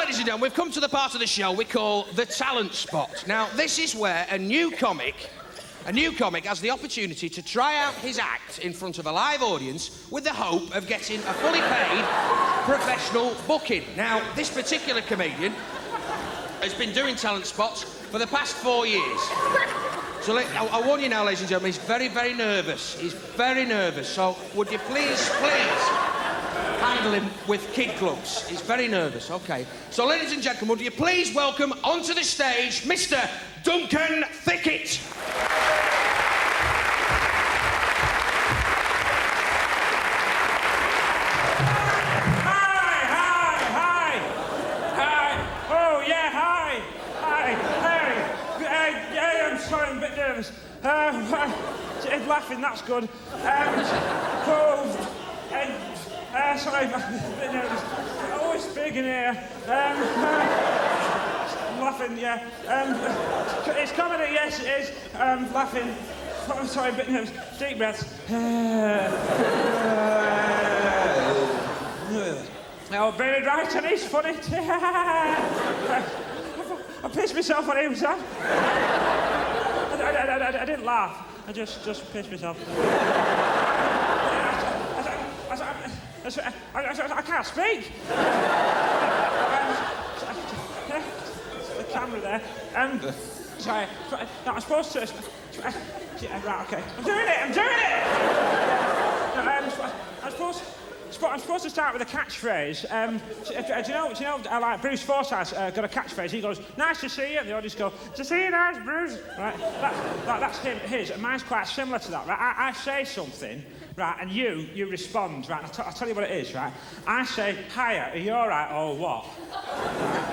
ladies and gentlemen, we've come to the part of the show we call the talent spot. Now, this is where a new comic has the opportunity to try out his act in front of a live audience with the hope of getting a fully paid professional booking. Now, this particular comedian has been doing talent spots for the past 4 years. So I warn you now, ladies and gentlemen, he's very, very nervous. He's very nervous. So would you please handle him with kid gloves? He's very nervous. OK. So, ladies and gentlemen, would you please welcome onto the stage Mr. Duncan Thicket. Sorry, I'm a bit nervous. Laughing, that's good. Sorry, I'm a bit nervous. Oh, it's big in here. I'm laughing, yeah. It's comedy, yes, it is. Laughing. Oh, sorry, a bit nervous. Deep breaths. Oh, very right, and he's funny. I pissed myself when he was on. I didn't laugh. I just pissed myself. I can't speak. The camera there. Sorry. No, I'm supposed to. Right, okay. I'm doing it. I'm supposed to start with a catchphrase. Do you know, like Bruce Forsyth's got a catchphrase. He goes, "Nice to see you," and the audience go, "To see you, nice, Bruce." Right? That's his, and mine's quite similar to that. Right? I say something, right, and you respond, right? I'll tell you what it is, right? I say, "Hiya, are you all right, or what?" Right?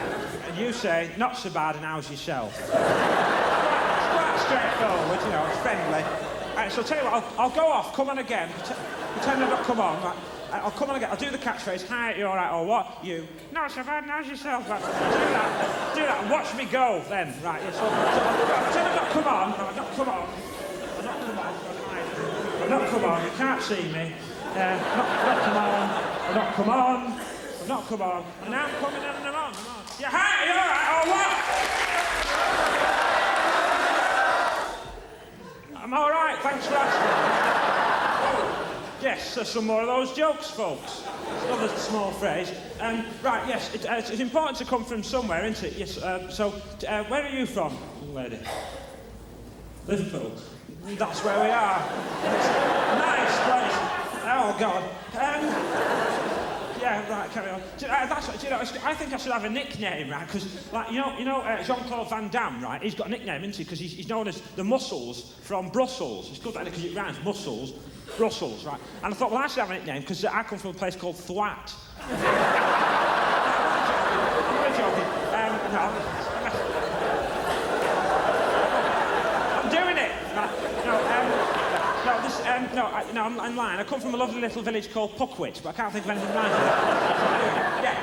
And you say, "Not so bad, and how's yourself?" It's quite straightforward, you know, it's friendly. Right, so I'll tell you what, I'll go off. Come on again. Pretend I've not come on. Right? I'll come on again. I'll do the catchphrase. "Hi, you all right?" Or what? You. "Not so bad. How's yourself?" Right. Do that. And watch me go. Then, right. Yeah, so I've not come on. No, I've not come on. I've not come on. You can't see me. Not come on. I've not come on. I've not come on. And now I'm coming in and I'm on. Yeah. "Hi, you all right?" Or what? I'm all right. Thanks for asking. Yes, there's some more of those jokes, folks. It's another small phrase. Right, yes, it's important to come from somewhere, isn't it? Yes, where are you from, lady? Liverpool. That's where we are. It's a nice place. Oh, God. Yeah, right, carry on. I think I should have a nickname, right? Because, like, you know, Jean-Claude Van Damme, right? He's got a nickname, isn't he? Because he's known as the Muscles from Brussels. It's good, because it rhymes, muscles, Brussels, right? And I thought, well, I should have a nickname because I come from a place called Thwat. I'm not joking. I'm doing it. I'm lying. I come from a lovely little village called Puckwit, but I can't think of anything like that.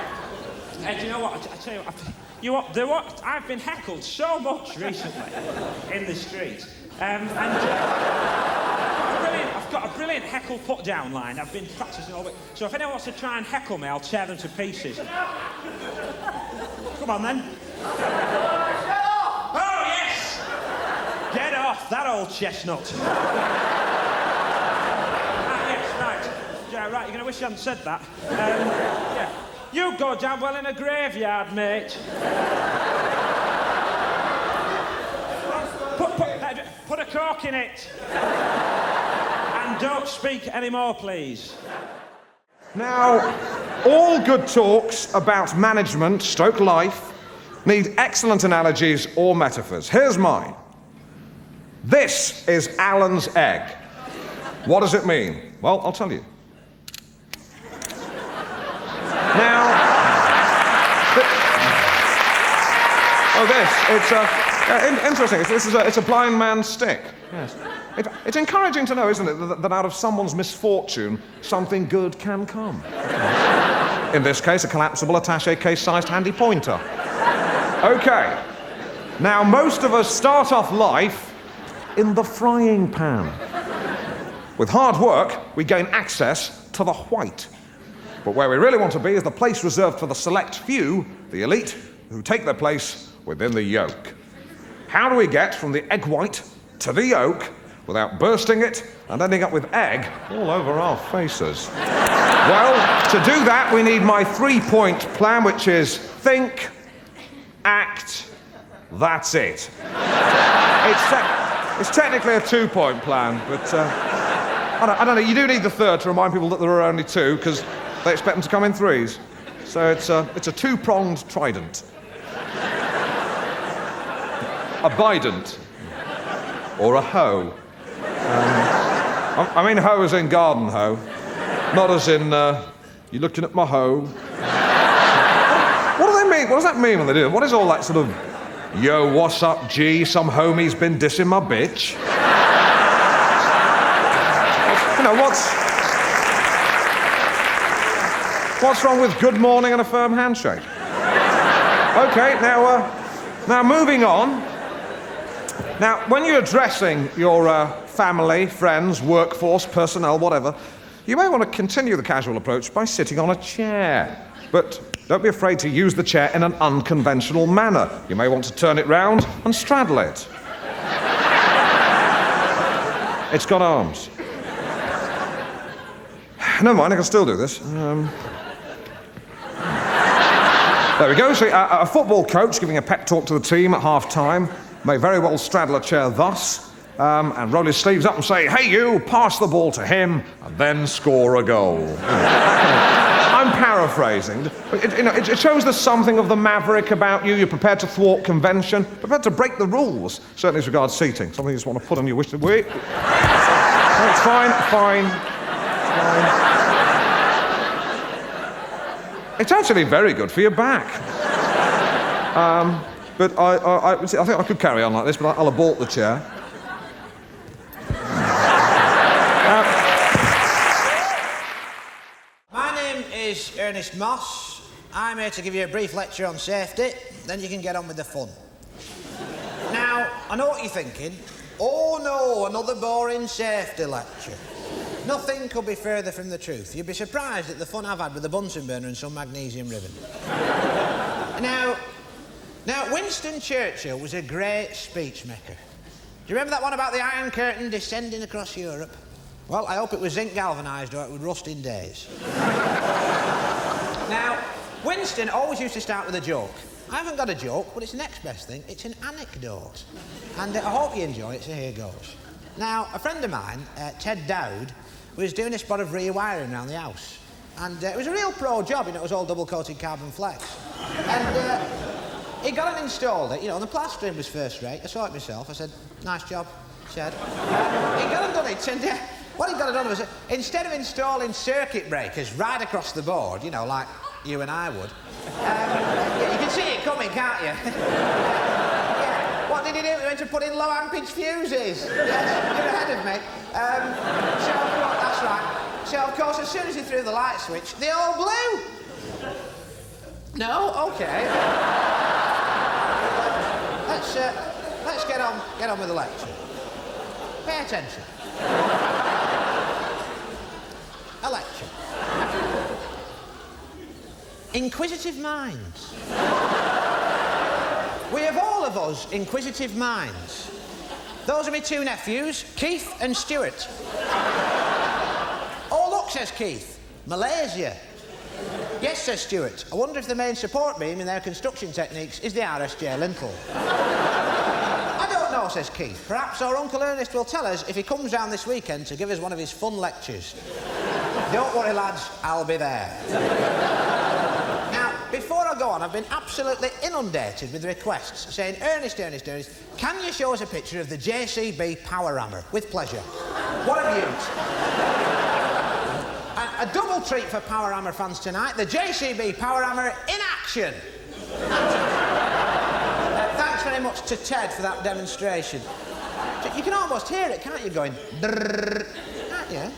Yeah. Do you know what? I tell you what. I've been heckled so much recently in the street. I've got a brilliant heckle put-down line. I've been practising all week. So if anyone wants to try and heckle me, I'll tear them to pieces. Come on, then. Oh, yes! Get off, that old chestnut. Right, you're going to wish you hadn't said that. Yeah. You go down well in a graveyard, mate. Put a cork in it. And don't speak anymore, please. Now, all good talks about management, stroke life, need excellent analogies or metaphors. Here's mine. This is Alan's egg. What does it mean? Well, I'll tell you. Now, interesting. It's a blind man's stick. Yes. It's encouraging to know, isn't it, that out of someone's misfortune, something good can come. In this case, a collapsible attaché case-sized handy pointer. Okay. Now, most of us start off life in the frying pan. With hard work, we gain access to the white. But where we really want to be is the place reserved for the select few the elite who take their place within the yolk. How do we get from the egg white to the yolk without bursting it and ending up with egg all over our faces? Well, to do that, we need my 3-point plan, which is think, act, that's it. It's technically a 2-point plan, but I don't know, you do need the third to remind people that there are only 2, because they expect them to come in 3s. So it's a 2-pronged trident. A bident. Or a hoe. I mean hoe as in garden hoe. Not as in, you looking at my hoe. What do they mean? What does that mean when they do it? What is all that sort of, yo, what's up, G? Some homie's been dissing my bitch. You know, what's wrong with good morning and a firm handshake? Okay, now moving on. Now, when you're addressing your family, friends, workforce, personnel, whatever, you may want to continue the casual approach by sitting on a chair. But don't be afraid to use the chair in an unconventional manner. You may want to turn it round and straddle it. It's got arms. Never mind, I can still do this. There we go. See, a football coach giving a pep talk to the team at half-time may very well straddle a chair thus, and roll his sleeves up and say, hey, you, pass the ball to him, and then score a goal. I'm paraphrasing. It shows there's something of the maverick about you. You're prepared to thwart convention, prepared to break the rules, certainly as regards seating. Something you just want to put on your wish list. Wait. It's fine. It's actually very good for your back. But I think I could carry on like this, but I'll abort the chair. My name is Ernest Moss. I'm here to give you a brief lecture on safety, then you can get on with the fun. Now, I know what you're thinking. Oh no, another boring safety lecture. Nothing could be further from the truth. You'd be surprised at the fun I've had with a Bunsen burner and some magnesium ribbon. Now, Winston Churchill was a great speech maker. Do you remember that one about the Iron Curtain descending across Europe? Well, I hope it was zinc galvanised or it would rust in days. Now, Winston always used to start with a joke. I haven't got a joke, but it's the next best thing. It's an anecdote. And I hope you enjoy it, so here goes. Now, a friend of mine, Ted Dowd, was doing a spot of rewiring around the house. And it was a real pro job, you know, it was all double-coated carbon flex. And he got it installed, you know, and the plastering was first rate. I saw it myself. I said, nice job, Ted. He got it done, and what he got it done was, instead of installing circuit breakers right across the board, you know, like you and I would, you can see it coming, can't you? Yeah. What did he do? He went to put in low-ampage fuses. Yes, you're ahead of me. That's right. So, of course, as soon as he threw the light switch, they all blew. No? OK. Let's get on with the lecture. Pay attention. A lecture. Inquisitive minds. We have all of us inquisitive minds. Those are my 2 nephews, Keith and Stuart. Oh, look, says Keith, Malaysia. Yes, says Stuart. I wonder if the main support beam in their construction techniques is the RSJ lintel. I don't know, says Keith. Perhaps our Uncle Ernest will tell us if he comes down this weekend to give us one of his fun lectures. Don't worry, lads, I'll be there. Now, before I go on, I've been absolutely inundated with requests saying, Ernest, can you show us a picture of the JCB power hammer? With pleasure. What a beaut. A double treat for Power Hammer fans tonight, the JCB Power Hammer in action. Thanks very much to Ted for that demonstration. You can almost hear it, can't you, going brrrr, can't you?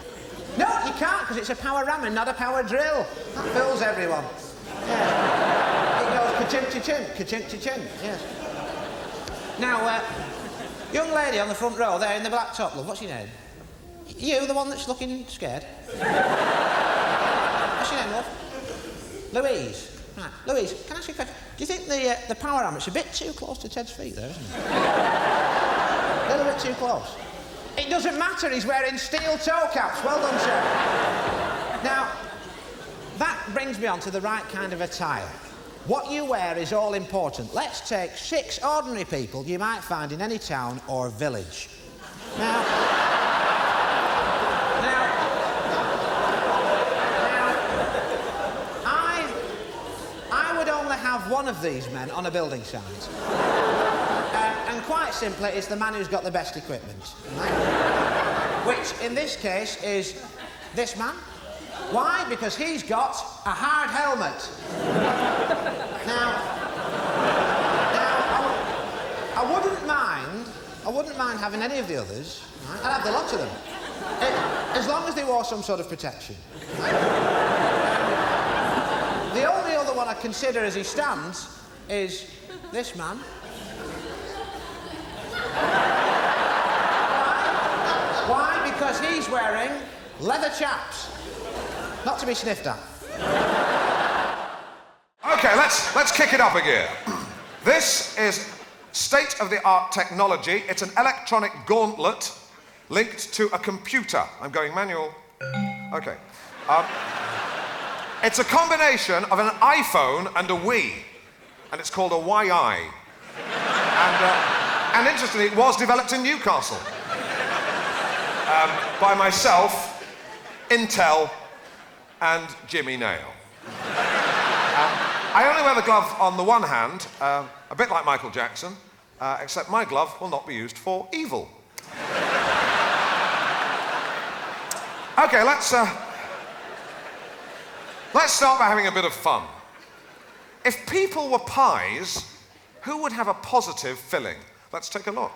No, you can't, because it's a power hammer, not a power drill. That fools everyone. Yeah. It goes ka-chunk-cha-chunk, ka-chunk-cha-chunk, yes. Now, young lady on the front row there in the black top, love, what's your name? You, the one that's looking scared? What's your name, love? Louise. Right, Louise, can I ask you a question? Do you think the power hammer's a bit too close to Ted's feet there, isn't it? A little bit too close. It doesn't matter, he's wearing steel toe caps. Well done, sir. Now, that brings me on to the right kind of attire. What you wear is all important. Let's take 6 ordinary people you might find in any town or village. Now, I would only have one of these men on a building site. And quite simply, it's the man who's got the best equipment. Right? Which, in this case, is this man. Why? Because he's got a hard helmet. Now, I wouldn't mind having any of the others. Right? I'd have the lot of them. As long as they wore some sort of protection. Right? The only other one I consider as he stands is this man. Why? Because he's wearing leather chaps. Not to be sniffed at. Okay, let's kick it up a gear. This is state-of-the-art technology. It's an electronic gauntlet linked to a computer. I'm going manual. Okay. It's a combination of an iPhone and a Wii, and it's called a YI. And interestingly, it was developed in Newcastle by myself, Intel, and Jimmy Nail. I only wear the glove on the one hand, a bit like Michael Jackson, except my glove will not be used for evil. Okay, let's start by having a bit of fun. If people were pies, who would have a positive filling? Let's take a look.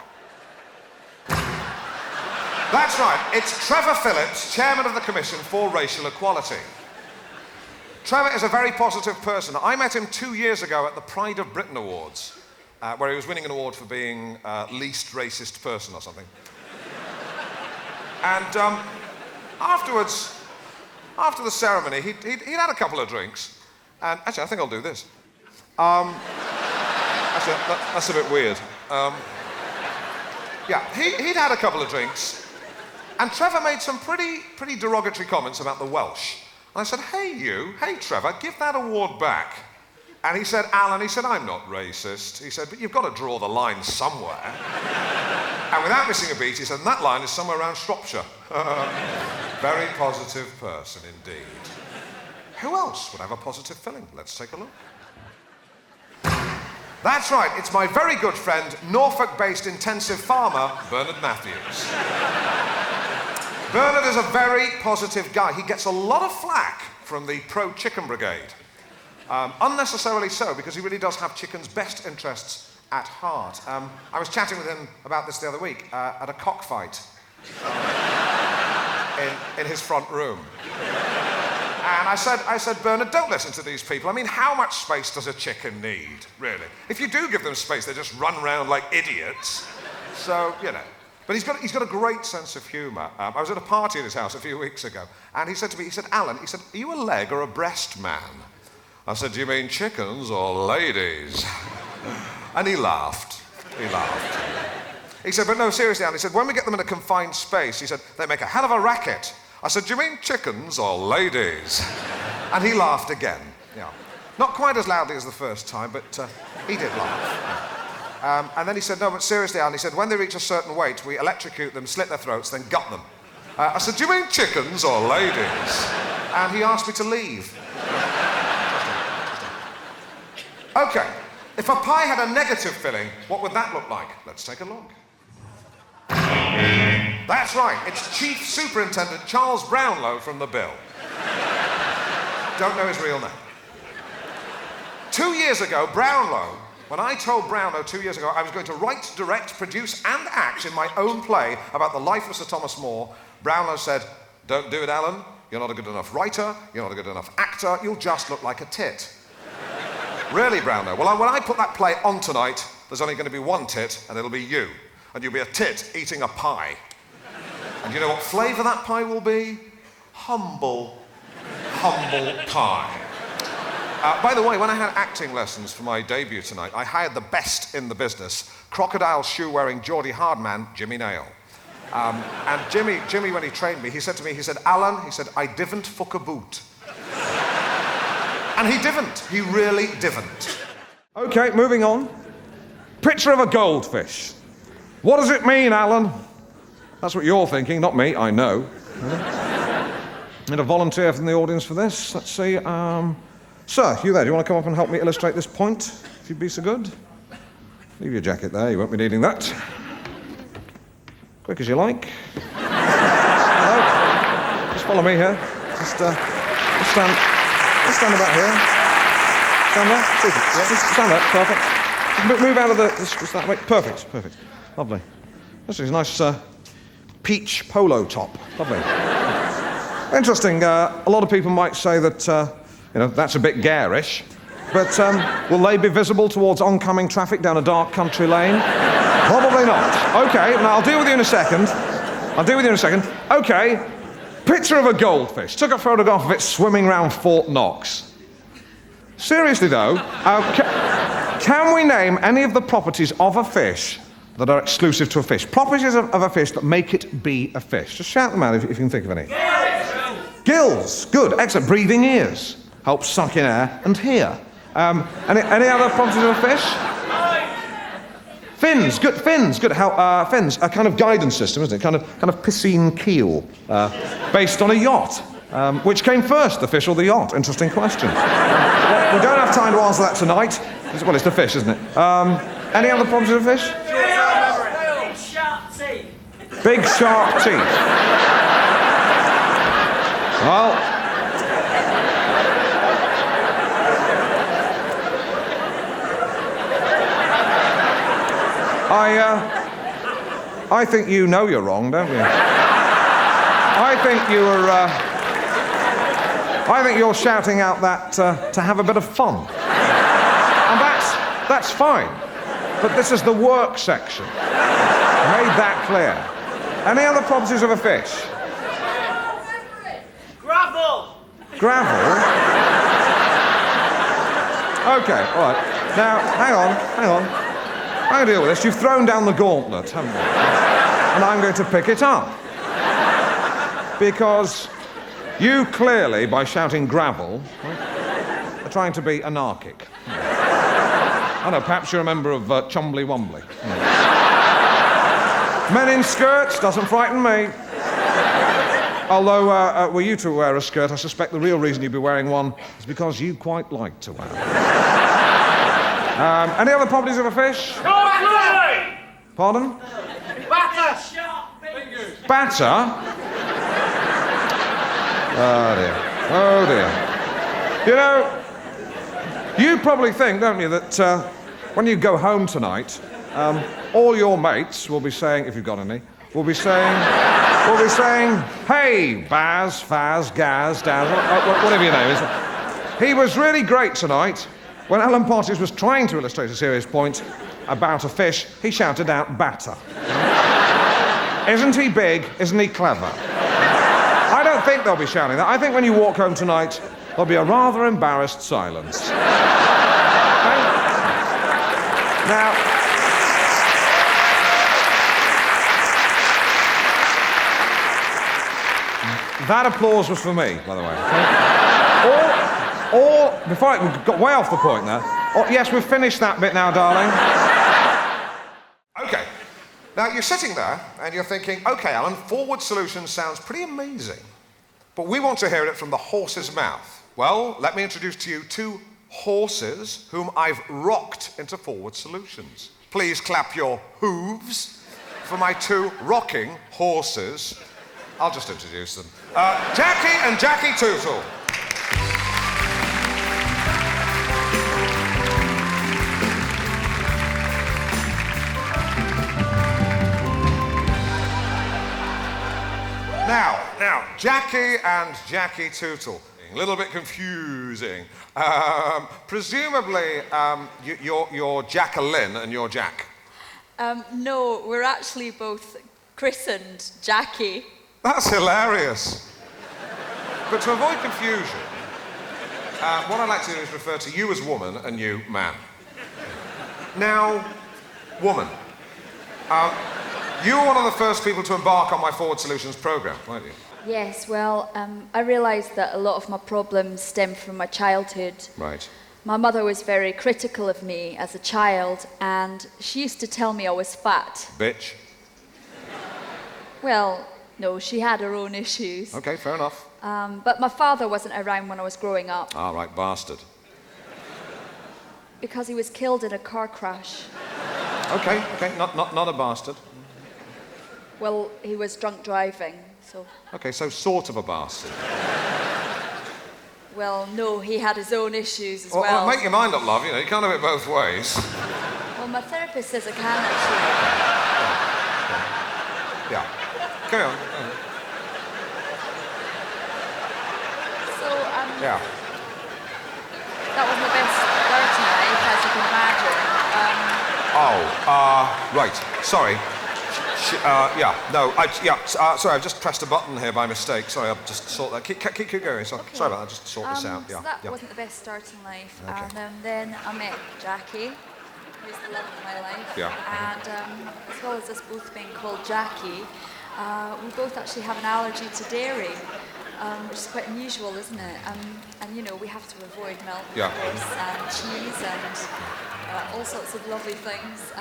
That's right, it's Trevor Phillips, chairman of the Commission for Racial Equality. Trevor is a very positive person. I met him 2 years ago at the Pride of Britain Awards, where he was winning an award for being least racist person or something. And afterwards, after the ceremony, he'd had a couple of drinks. And actually, I think I'll do this. Actually, that's a bit weird. Yeah, he'd had a couple of drinks, and Trevor made some pretty derogatory comments about the Welsh. And I said, hey Trevor, give that award back. And he said, Alan, I'm not racist. He said, but you've got to draw the line somewhere. And without missing a beat, he said, and that line is somewhere around Shropshire. Very positive person indeed. Who else would have a positive filling? Let's take a look. That's right, it's my very good friend, Norfolk-based intensive farmer, Bernard Matthews. Bernard is a very positive guy. He gets a lot of flack from the pro-chicken brigade. Unnecessarily so, because he really does have chicken's best interests at heart. I was chatting with him about this the other week at a cockfight in his front room. And I said, Bernard, don't listen to these people. I mean, how much space does a chicken need, really? If you do give them space, they just run around like idiots. So, you know. But he's got a great sense of humour. I was at a party at his house a few weeks ago, and he said to me, Alan, are you a leg or a breast man? I said, do you mean chickens or ladies? And he laughed. He said, but no, seriously, Alan, he said, when we get them in a confined space, he said, they make a hell of a racket. I said, do you mean chickens or ladies? And he laughed again. Yeah. Not quite as loudly as the first time, but he did laugh. And then he said, no, but seriously, Alan, he said, when they reach a certain weight, we electrocute them, slit their throats, then gut them. I said, do you mean chickens or ladies? And he asked me to leave. Okay, if a pie had a negative filling, what would that look like? Let's take a look. That's right, it's Chief Superintendent Charles Brownlow from the Bill. Don't know his real name. 2 years ago, when I told Brownlow 2 years ago I was going to write, direct, produce and act in my own play about the life of Sir Thomas More, Brownlow said, don't do it, Alan. You're not a good enough writer, you're not a good enough actor, you'll just look like a tit. Really, Brownlow? Well, when I put that play on tonight, there's only going to be one tit, and it'll be you. And you'll be a tit eating a pie. And you know what flavour that pie will be? Humble pie. By the way, when I had acting lessons for my debut tonight, I hired the best in the business, crocodile shoe-wearing Geordie hardman, Jimmy Nail. And Jimmy, when he trained me, he said to me, he said, Alan, he said, I divn't fuck a boot. And he divn't. He really divn't. OK, moving on. Picture of a goldfish. What does it mean, Alan? That's what you're thinking, not me, I know. Need a volunteer from the audience for this. Let's see. Sir, you there, do you want to come up and help me illustrate this point, if you'd be so good? Leave your jacket there, you won't be needing that. Quick as you like. Hello. Just follow me here. Just stand about here. Stand there. Just stand there. Perfect. Just move out of just that way. Perfect. Lovely. This is a nice peach polo top. Lovely. Interesting. A lot of people might say that, that's a bit garish. But will they be visible towards oncoming traffic down a dark country lane? Probably not. OK, now I'll deal with you in a second. OK, picture of a goldfish. Took a photograph of it swimming around Fort Knox. Seriously, though, can we name any of the properties of a fish that are exclusive to a fish? Properties of a fish that make it be a fish. Just shout them out if you can think of any. Gills. Good. Excellent. Breathing ears. Helps suck in air and hear. Any other properties of a fish? Fins. Good. Fins. Good. Fins. A kind of guidance system, isn't it? Kind of piscine keel, based on a yacht. Which came first, the fish or the yacht? Interesting question. We don't have time to answer that tonight. Well, it's the fish, isn't it? Any other properties of a fish? Big sharp teeth. Big sharp teeth. Well, I think you know you're wrong, don't you? I think you're shouting out that to have a bit of fun. And that's fine. But this is the work section. I made that clear. Any other properties of a fish? Gravel? OK, all right. Now, hang on. I'm going to deal with this. You've thrown down the gauntlet, haven't you? And I'm going to pick it up. Because you clearly, by shouting gravel, are trying to be anarchic. I know, perhaps you're a member of Chumbly Wumbly. Men in skirts doesn't frighten me. Although, were you to wear a skirt, I suspect the real reason you'd be wearing one is because you quite like to wear them. Any other properties of a fish? Pardon? Batter. Batter? Oh dear. You know, you probably think, don't you, that when you go home tonight, all your mates will be saying, if you've got any, will be saying, hey, Baz, Faz, Gaz, Daz, whatever your name is. He was really great tonight. When Alan Partridge was trying to illustrate a serious point about a fish, he shouted out batter. Isn't he big? Isn't he clever? I don't think they'll be shouting that. I think when you walk home tonight, there'll be a rather embarrassed silence. Okay? Now, that applause was for me, by the way. Or before we got way off the point there. Yes, we've finished that bit now, darling. OK. Now, you're sitting there and you're thinking, OK, Alan, forward solutions sounds pretty amazing. But we want to hear it from the horse's mouth. Well, let me introduce to you two horses whom I've rocked into forward solutions. Please clap your hooves for my two rocking horses. I'll just introduce them. Jackie and Jackie Tootle. Now, Jackie and Jackie Tootle. A little bit confusing. Presumably, you're Jacqueline and you're Jack. No, we're actually both christened Jackie. That's hilarious. But to avoid confusion, what I'd like to do is refer to you as woman and you man. Now, woman. You were one of the first people to embark on my Forward Solutions programme, weren't you? Yes, well, I realised that a lot of my problems stem from my childhood. Right. My mother was very critical of me as a child, and she used to tell me I was fat. Bitch. Well, no, she had her own issues. OK, fair enough. But my father wasn't around when I was growing up. Ah, right, bastard. Because he was killed in a car crash. OK, not a bastard. Well, he was drunk driving, so... OK, so sort of a bastard. Well, no, he had his own issues as well. Make your mind up, love, you know, you can't have it both ways. Well, my therapist says I can, actually. Yeah. Carry on. So, Yeah. that was my best start tonight, as you can imagine. Right, sorry. Sorry, I've just pressed a button here by mistake. Sorry, I'll just sort that. Keep going. Sorry about that, just sort this out. So that wasn't the best start in life. Okay. And then I met Jackie, who's the love of my life. Yeah. And as well as us both being called Jackie, we both actually have an allergy to dairy, which is quite unusual, isn't it? And you know, we have to avoid milk, Yeah. of course, and cheese and all sorts of lovely things,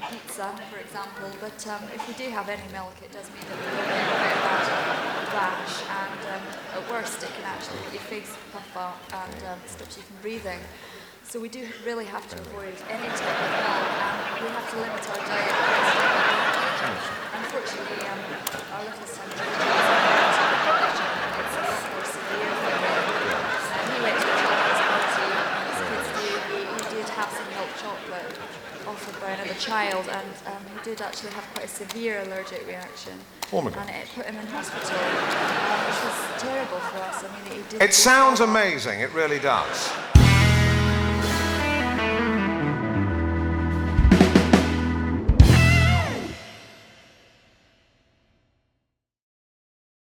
pizza, for example. But if we do have any milk, it does mean that we will get a bit of rash, and at worst, it can actually make your face puff up and stops you from breathing. So we do really have to avoid any type of milk, and we have to limit our diet. Unfortunately, our little son, it's a lot more severe for him. He went to a children's party, as kids do. He did have some milk chocolate offered by another child, and he did actually have quite a severe allergic reaction. Oh my God. And it put him in hospital, which was terrible for us. I mean, he did. It sounds amazing, it really does.